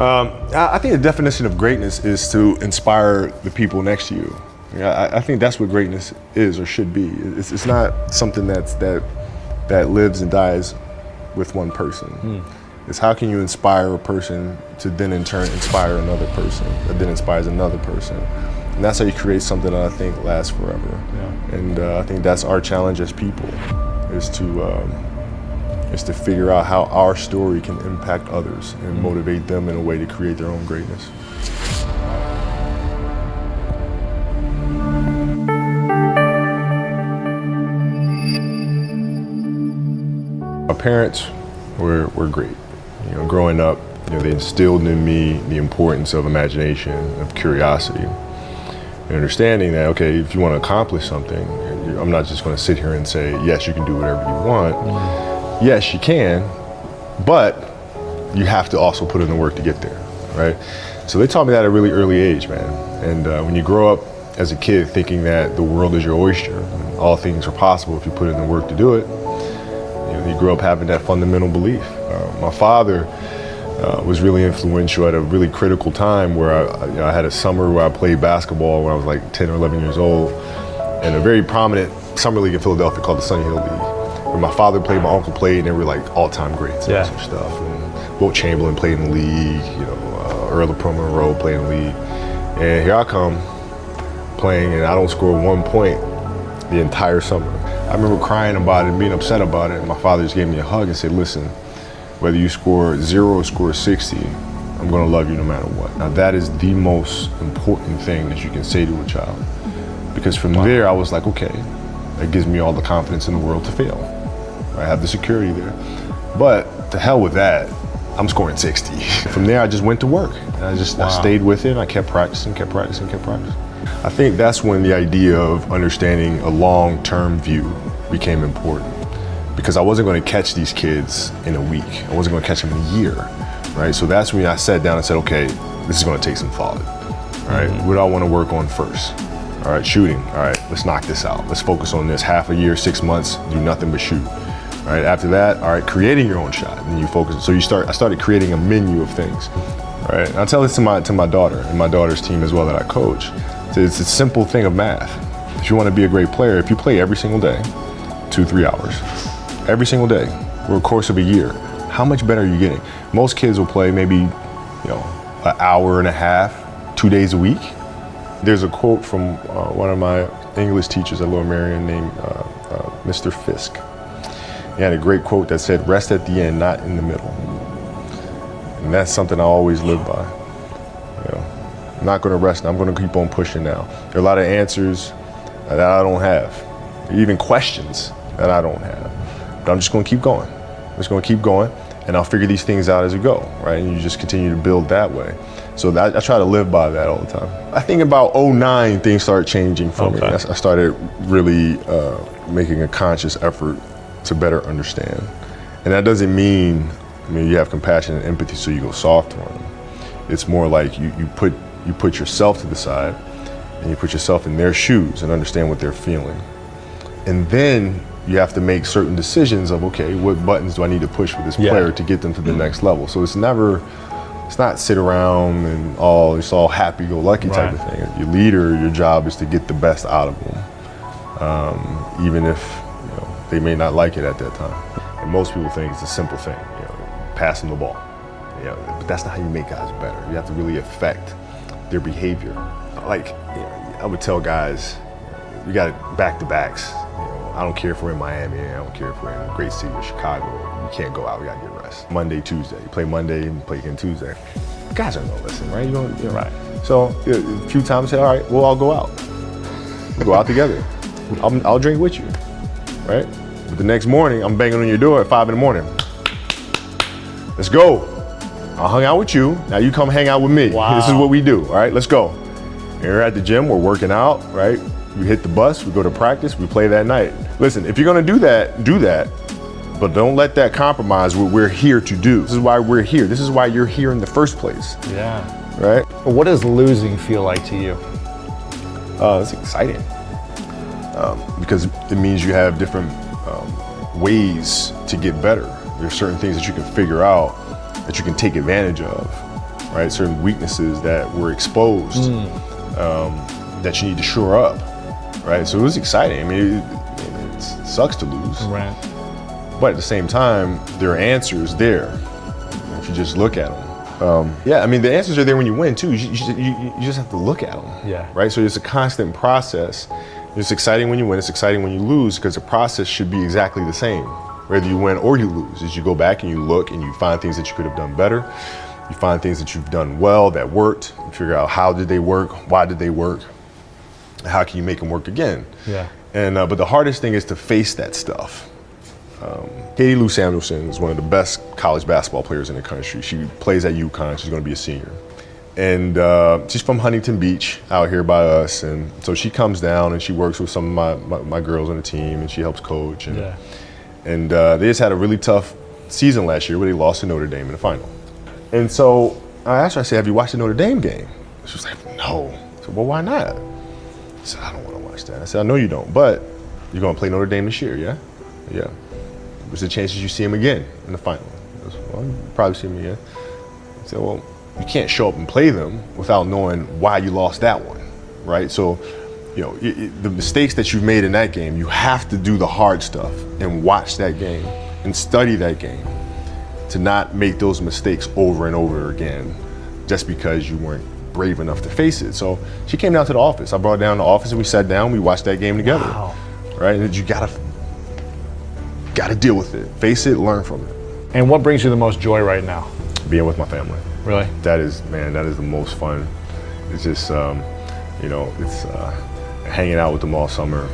I think the definition of greatness is to inspire the people next to you. I think that's what greatness is or should be. It's not something that lives and dies with one person. It's how can you inspire a person to then in turn inspire another person that then inspires another person. And that's how you create something that I think lasts forever. Yeah. And I think that's our challenge as people, is to figure out how our story can impact others and motivate them in a way to create their own greatness. My parents were great. You know, growing up, they instilled in me the importance of imagination, of curiosity, and understanding that, okay, if you want to accomplish something, I'm not just going to sit here and say, yes, you can do whatever you want. Yes, you can, but you have to also put in the work to get there, right? So they taught me that at a really early age, man. And when you grow up as a kid thinking that the world is your oyster, and all things are possible if you put in the work to do it, you grow up having that fundamental belief. My father was really influential at a really critical time where I had a summer where I played basketball when I was like 10 or 11 years old, in a very prominent summer league in Philadelphia called the Sunny Hill League, where my father played, my uncle played, and they were like all-time greats and some stuff. And Wilt Chamberlain played in the league, Earl of Pro Monroe played in the league. And here I come playing, and I don't score 1 point the entire summer. I remember crying about it and being upset about it, and my father just gave me a hug and said, listen, whether you score 0 or score 60, I'm gonna love you no matter what. Now that is the most important thing that you can say to a child. Because from there, I was like, okay, that gives me all the confidence in the world to fail. I have the security there. But to hell with that, I'm scoring 60. From there, I just went to work. And I stayed with it, and I kept practicing. I think that's when the idea of understanding a long-term view became important, because I wasn't going to catch these kids in a week. I wasn't going to catch them in a year, right? So that's when I sat down and said, okay, this is going to take some thought, all right? What do I want to work on first? All right, shooting. All right, let's knock this out. Let's focus on this. Half a year, 6 months, do nothing but shoot. All right, after that, all right, creating your own shot, and you focus. So I started creating a menu of things, all right? And I tell this to my daughter and my daughter's team as well that I coach. It's a simple thing of math. If you want to be a great player, if you play every single day, 2-3 hours, every single day, over the course of a year, how much better are you getting? Most kids will play maybe, an hour and a half, 2 days a week. There's a quote from one of my English teachers at Lower Merion named Mr. Fisk. He had a great quote that said, rest at the end, not in the middle. And that's something I always live by. I'm not going to rest. I'm going to keep on pushing now. There are a lot of answers that I don't have, even questions that I don't have. But I'm just going to keep going. I'm just going to keep going, and I'll figure these things out as we go, right? And you just continue to build that way. So I try to live by that all the time. I think about 2009, things started changing for me. I started really making a conscious effort to better understand. And that doesn't mean, you have compassion and empathy so you go soft on them. It's more like you put yourself to the side and you put yourself in their shoes and understand what they're feeling. And then you have to make certain decisions of, okay, what buttons do I need to push for this player to get them to the next level? So it's not sit around and it's all happy-go-lucky type of thing. Your leader, your job is to get the best out of them, even if they may not like it at that time. And most people think it's a simple thing, passing the ball. But that's not how you make guys better. You have to really affect their behavior. Like, I would tell guys, you got back-to-backs. I don't care if we're in Miami, I don't care if we're in a great city of Chicago. You can't go out, we gotta get rest. Monday, Tuesday. You play Monday and play again Tuesday. Guys aren't gonna listen, right? Right. So a few times I say, all right, we'll all go out. We'll go out together. I'll drink with you, right? But the next morning, I'm banging on your door at 5 in the morning. Let's go. I hung out with you, now you come hang out with me. Wow. This is what we do, all right, let's go. And we're at the gym, we're working out, right? We hit the bus, we go to practice, we play that night. Listen, if you're gonna do that, but don't let that compromise what we're here to do. This is why we're here. This is why you're here in the first place. Yeah. Right? What does losing feel like to you? It's exciting. Because it means you have different ways to get better. There's certain things that you can figure out, that you can take advantage of, right? Certain weaknesses that were exposed that you need to shore up, right? So it was exciting. I mean, it sucks to lose, Right. but at the same time, there are answers there if you just look at them. Yeah, I mean, the answers are there when you win too. You just have to look at them, Yeah. right? So it's a constant process. It's exciting when you win. It's exciting when you lose because the process should be exactly the same, whether you win or you lose. As you go back and you look and you find things that you could have done better. You find things that you've done well that worked. You figure out how did they work, why did they work, how can you make them work again? Yeah. And but the hardest thing is to face that stuff. Katie Lou Samuelson is one of the best college basketball players in the country. She plays at UConn. She's going to be a senior. And she's from Huntington Beach out here by us. And so she comes down and she works with some of my girls on the team and she helps coach. And, Yeah. and they just had a really tough season last year where they lost to Notre Dame in the final. And so I asked her, I said, have you watched the Notre Dame game? She was like, no. I said, well, why not? I said, I don't want to watch that. I said, I know you don't, but you're going to play Notre Dame this year, yeah? Yeah. What's the chances you see him again in the final? I said, well, you probably see him again. I said, well, you can't show up and play them without knowing why you lost that one, right? So, you know, the mistakes that you've made in that game, you have to do the hard stuff and watch that game and study that game to not make those mistakes over and over again just because you weren't brave enough to face it. So she came down to the office. I brought her down to the office and we sat down, we watched that game together. Wow. Right? And you gotta deal with it. Face it, learn from it. And what brings you the most joy right now? Being with my family. Really? That is the most fun. It's just, you know, it's hanging out with them all summer,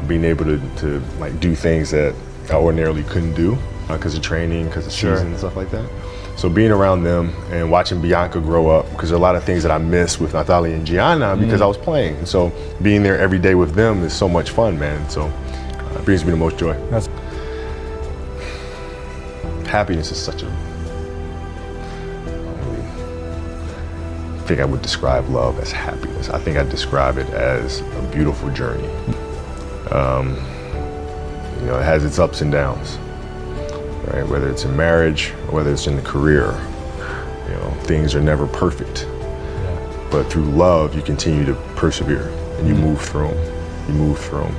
being able to like do things that I ordinarily couldn't do because of training, because of Sure. season and stuff like that. So being around them and watching Bianca grow up, because there are a lot of things that I miss with Nathalie and Gianna because I was playing. And so being there every day with them is so much fun, man. So it brings me the most joy. That's Happiness is such a, I think I would describe love as happiness. I think I describe it as a beautiful journey. You know, it has its ups and downs, right? Whether it's in marriage or whether it's in the career, you know, things are never perfect. yeah. But through love, you continue to persevere and you move through them. You move through them.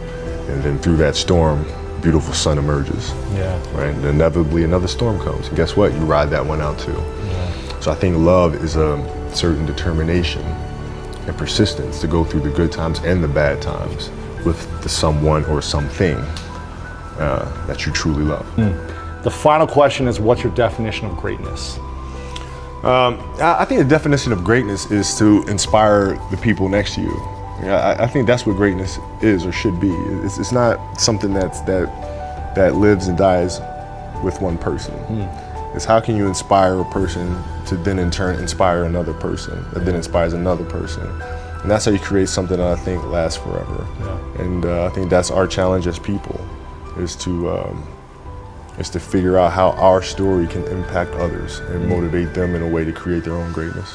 And then through that storm, beautiful sun emerges, Yeah. right? And inevitably another storm comes. And guess what? You ride that one out too. Yeah. So I think love is a certain determination and persistence to go through the good times and the bad times with the someone or something that you truly love. The final question is, what's your definition of greatness? I think the definition of greatness is to inspire the people next to you. I think that's what greatness is or should be. It's not something that lives and dies with one person. It's how can you inspire a person to then in turn inspire another person that then inspires another person. And that's how you create something that I think lasts forever. Yeah. And I think that's our challenge as people, is to figure out how our story can impact others and motivate them in a way to create their own greatness.